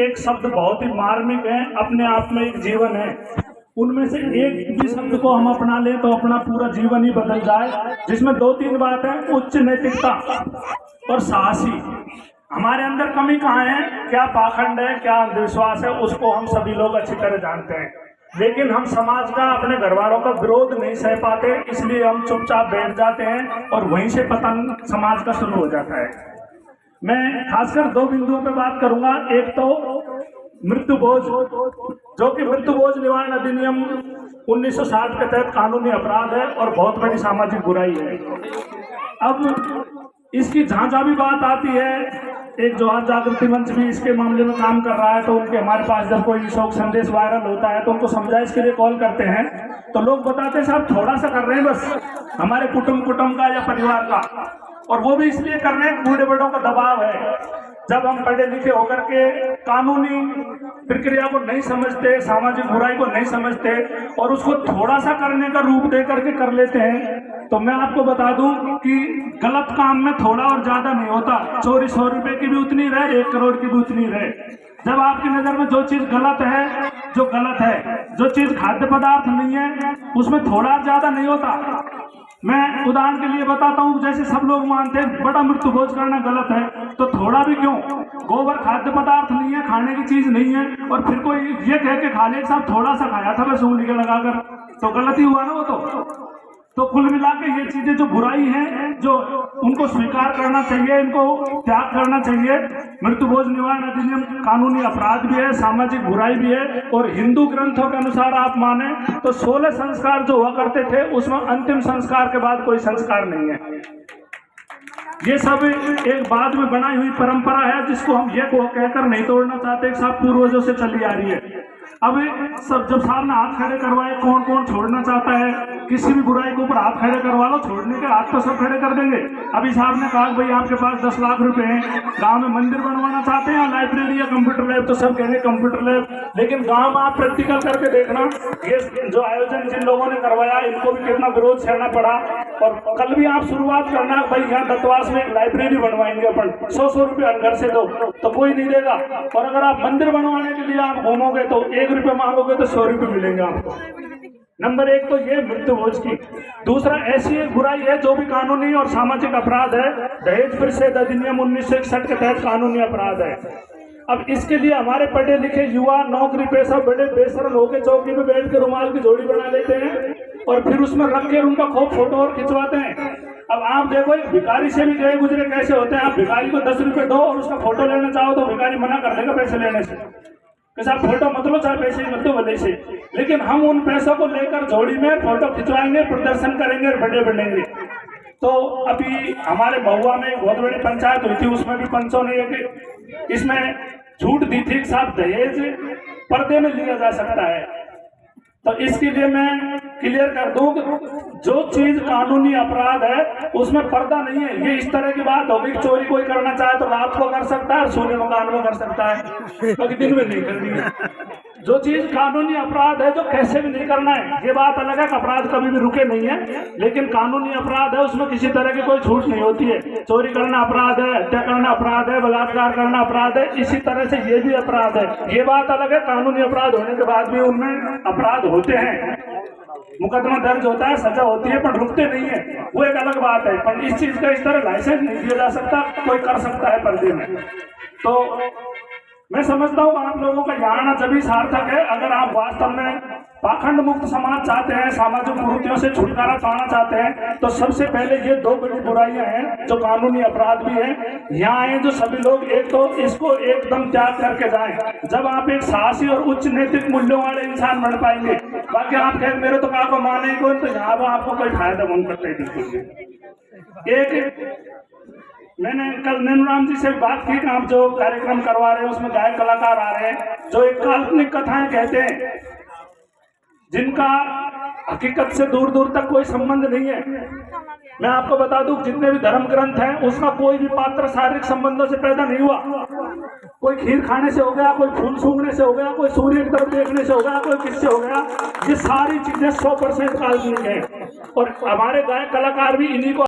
एक शब्द बहुत ही मार्मिक है, अपने आप में एक जीवन है। उनमें से एक भी शब्द को हम अपना लें तो अपना पूरा जीवन ही बदल जाए, जिसमें दो तीन बात है। उच्च नैतिकता और साहसी। हमारे अंदर कमी कहाँ है, क्या पाखंड है, क्या अंधविश्वास है, उसको हम सभी लोग अच्छी तरह जानते हैं। लेकिन हम समाज का, अपने घर वालों का विरोध नहीं सह पाते, इसलिए हम चुपचाप बैठ जाते हैं और वहीं से पतन समाज का शुरू हो जाता है। मैं खासकर दो बिंदुओं पे बात करूंगा। एक तो मृत्यु बोझ, जो कि मृत्यु बोझ निवारण अधिनियम 1960 के तहत कानूनी अपराध है और बहुत बड़ी सामाजिक बुराई है। अब इसकी जहां जहां भी बात आती है, एक जोहार जागृति मंच भी इसके मामले में काम कर रहा है, तो उनके हमारे पास जब कोई शोक संदेश वायरल होता है तो उनको समझाइश के लिए कॉल करते हैं, तो लोग बताते हैं साहब थोड़ा सा कर रहे हैं बस, हमारे कुटुंब का या परिवार का, और वो भी इसलिए कर रहे हैं बूढ़े बड़ों का दबाव है। जब हम पढ़े लिखे होकर के कानूनी प्रक्रिया को नहीं समझते, सामाजिक बुराई को नहीं समझते और उसको थोड़ा सा करने का रूप दे करके कर लेते हैं, तो मैं आपको बता दूं कि गलत काम में थोड़ा और ज्यादा नहीं होता। चोरी 100 रुपए की भी उतनी रहे, 1 करोड़ की भी उतनी रहे। जब आपकी नजर में जो चीज गलत है, जो गलत है, जो चीज खाद्य पदार्थ नहीं है, उसमें थोड़ा ज्यादा नहीं होता। मैं उदाहरण के लिए बताता हूँ, जैसे सब लोग मानते हैं बड़ा मृत्यु भोज करना गलत है, तो थोड़ा भी क्यों, गोबर खाद्य पदार्थ नहीं है, खाने की चीज नहीं है, और फिर कोई ये कह के खा ले साहब थोड़ा सा खाया था बस उंगली के लगाकर, तो गलत ही हुआ ना वो। तो कुल मिला के ये चीजें जो बुराई है, जो उनको स्वीकार करना चाहिए, इनको त्याग करना चाहिए। मृत्यु भोज निवारण अधिनियम कानूनी अपराध भी है, सामाजिक बुराई भी है, और हिंदू ग्रंथों के अनुसार आप माने तो 16 संस्कार जो हुआ करते थे उसमें अंतिम संस्कार के बाद कोई संस्कार नहीं है। ये सब एक बाद में बनाई हुई परंपरा है, जिसको हम ये को कहकर नहीं तोड़ना चाहते, सब पूर्वजों से चली आ रही है। अब सब जब साहब ने हाथ खड़े करवाए, कौन कौन छोड़ना चाहता है, किसी भी बुराई के ऊपर हाथ खड़े करवा लो, छोड़ने के हाथ तो सब खड़े कर देंगे। अभी साहब ने कहा भाई आपके पास 10 लाख रुपए हैं, गांव में मंदिर बनवाना चाहते हैं, लाइब्रेरी या कंप्यूटर लैब, तो सब कहेंगे कंप्यूटर लैब। लेकिन गांव में आप प्रैक्टिकल करके देखना, ये जो आयोजन जिन लोगों ने करवाया इनको भी कितना विरोध सहना पड़ा। और कल भी आप शुरुआत करना भाई यहाँ दत्तवास में एक लाइब्रेरी बनवाएंगे अपन, 100 रुपये हर घर से दो, तो कोई नहीं देगा। और अगर आप मंदिर बनवाने के लिए आप घूमोगे तो 1 रुपये मांगोगे तो 100 रुपये मिलेंगे आपको। नंबर 1 तो ये मृत्यु भोज की। दूसरा, ऐसी एक बुराई है जो भी कानूनी और सामाजिक अपराध है, दहेज प्रतिषेध अधिनियम 1961 के तहत कानूनी अपराध है। अब इसके लिए हमारे पढ़े लिखे युवा नौकरी पेशा बड़े बेशर्म होकर चौकी में बैठ के रुमाल की जोड़ी बना लेते हैं और फिर उसमें रख के उनका खूब फोटो और खिंचवाते हैं। अब आप देखो एक भिखारी से भी गए गुजरे कैसे होते हैं, आप भिखारी को 10 रुपए दो और उसका फोटो लेना चाहो तो भिखारी मना कर देगा पैसे लेने से, कि साहब फोटो मत लो, चाहे पैसे मत दो भले से। लेकिन हम उन पैसों को लेकर जोड़ी में फोटो खिंचवाएंगे, प्रदर्शन करेंगे और बड़े बनेंगे। तो अभी हमारे महुआ में बहुत बड़ी पंचायत हुई थी, उसमें भी पंचों ने इसमें छूट दी थी, साहब दहेज पर्दे में लिया जा सकता है। तो इसके लिए मैं क्लियर कर दूं, जो चीज कानूनी अपराध है उसमें पर्दा नहीं है। ये इस तरह की बात होगी कि चोरी कोई करना चाहे तो रात को कर सकता है और सोने मकान में कर सकता है, क्योंकि दिन में नहीं करनी है। जो चीज कानूनी अपराध है, जो कैसे भी नहीं करना है, ये बात अलग है कि अपराध कभी भी रुके नहीं है, लेकिन कानूनी अपराध है उसमें किसी तरह की कोई छूट नहीं होती है। चोरी करना अपराध है, हत्या करना अपराध है, बलात्कार करना अपराध है, इसी तरह से ये भी अपराध है। ये बात अलग है, कानूनी अपराध होने के बाद भी उनमें अपराध होते हैं, मुकदमा दर्ज होता है, सजा होती है, पर रुकते नहीं है, वो एक अलग बात है। पर इस चीज का इस तरह लाइसेंस नहीं दिया जा सकता, कोई कर सकता है पर्दे में। तो मैं समझता हूँ आप लोगों का यहाँ आना जब सार्थक है, अगर आप वास्तव में पाखंड मुक्त समाज चाहते हैं, सामाजिक कुरीतियों से छुटकारा पाना चाहते हैं, तो सबसे पहले ये 2 बड़ी बुराइयां हैं जो कानूनी अपराध भी है। यहाँ आए जो सभी लोग, एक तो इसको एकदम त्याग करके जाएं। जब आप एक साहसी और उच्च नैतिक मूल्यों वाले इंसान बन पाएंगे, बाकी आप कहें मेरे तो कहा माने ही कोई, तो यहाँ आपको कोई फायदा नहीं करते। एक मैंने कल नैनूराम जी से बात की कि आप जो कार्यक्रम करवा रहे हैं उसमें गायक कलाकार आ रहे हैं जो एक काल्पनिक कथाएं कहते हैं, जिनका हकीकत से दूर दूर तक कोई संबंध नहीं है। मैं आपको बता दूं जितने भी धर्म ग्रंथ हैं उसका कोई भी पात्र शारीरिक संबंधों से पैदा नहीं हुआ। कोई खीर खाने से हो गया, कोई फूल सूंघने से हो गया, कोई सूर्य की तरफ देखने से हो गया, कोई किससे हो गया। ये सारी चीजें 100% काल्पनिक है और हमारे गायक कलाकार भी इन्हीं को